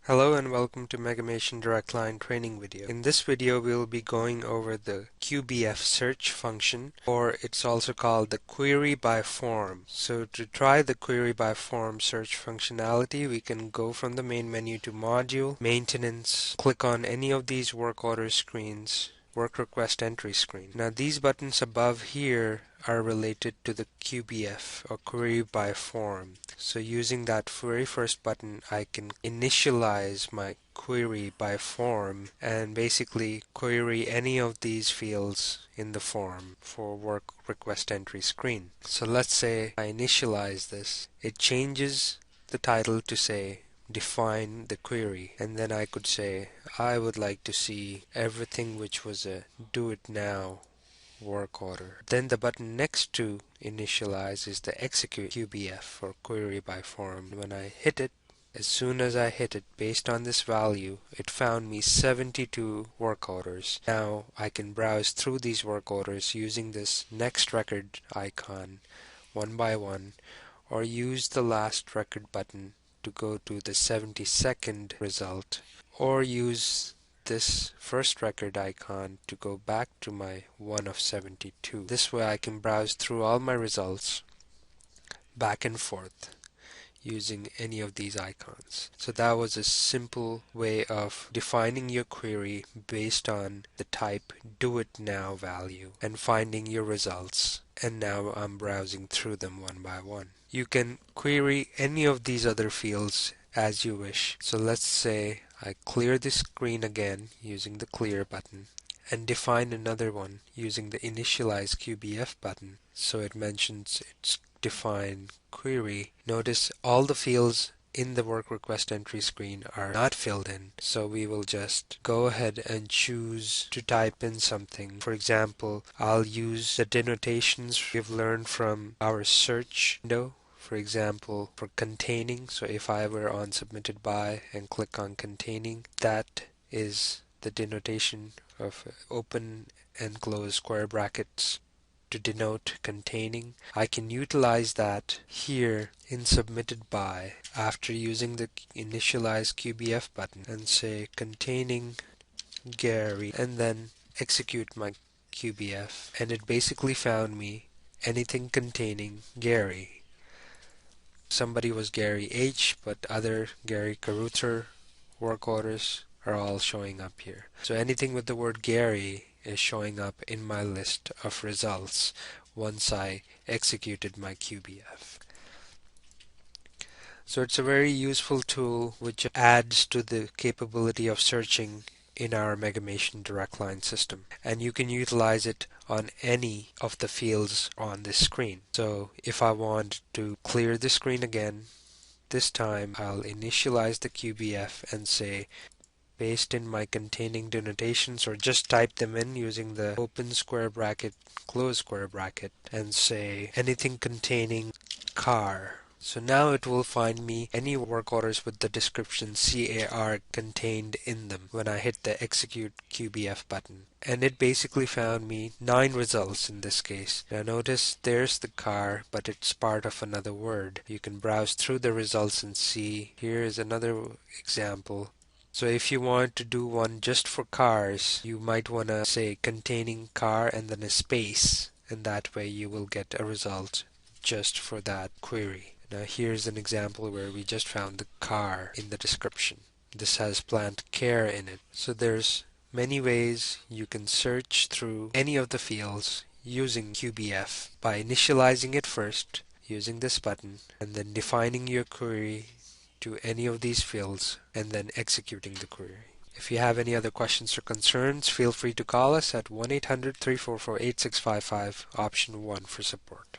Hello and welcome to Megamation Direct Line training video. In this video we'll be going over the QBF search function, or it's also called the query by form. So to try the query by form search functionality, we can go from the main menu to Module, Maintenance, click on any of these work order screens, Work Request Entry screen. Now these buttons above here are related to the QBF, or query by form. So using that very first button, I can initialize my query by form and basically query any of these fields in the form for work request entry screen. So let's say I initialize this. It changes the title to say define the query, and then I could say I would like to see everything which was a do it now work order. Then the button next to initialize is the execute QBF, or query by form. When I hit it, as soon as I hit it, based on this value, it found me 72 work orders. Now I can browse through these work orders using this next record icon one by one, or use the last record button to go to the 72nd result, or use this first record icon to go back to my 1 of 72. This way I can browse through all my results back and forth using any of these icons. So that was a simple way of defining your query based on the type do it now value and finding your results. And now I'm browsing through them one by one. You can query any of these other fields as you wish. So let's say I clear the screen again using the clear button and define another one using the initialize QBF button. So it mentions it's define query. Notice all the fields in the work request entry screen are not filled in, so we will just go ahead and choose to type in something. For example, I'll use the denotations we've learned from our search window. For example, for containing, so if I were on submitted by and click on containing, that is the denotation of open and close square brackets to denote containing. I can utilize that here in submitted by after using the initialize QBF button and say containing Gary, and then execute my QBF, and it basically found me anything containing Gary. Somebody was Gary H, but other Gary Carruthers work orders are all showing up here. So anything with the word Gary is showing up in my list of results once I executed my QBF. So it's a very useful tool which adds to the capability of searching in our Megamation Direct Line system, and you can utilize it on any of the fields on this screen. So if I want to clear the screen again, this time I'll initialize the QBF and say paste in my containing denotations, or just type them in using the open square bracket, close square bracket, and say anything containing car. So now it will find me any work orders with the description CAR contained in them when I hit the execute QBF button. And it basically found me 9 results in this case. Now notice there's the car, but it's part of another word. You can browse through the results and see. Here is another example. So if you want to do one just for cars, you might want to say containing car and then a space, and that way you will get a result just for that query. Now here's an example where we just found the car in the description. This has plant care in it. So there's many ways you can search through any of the fields using QBF by initializing it first using this button, and then defining your query to any of these fields, and then executing the query. If you have any other questions or concerns, feel free to call us at 1-800-344-8655, option 1 for support.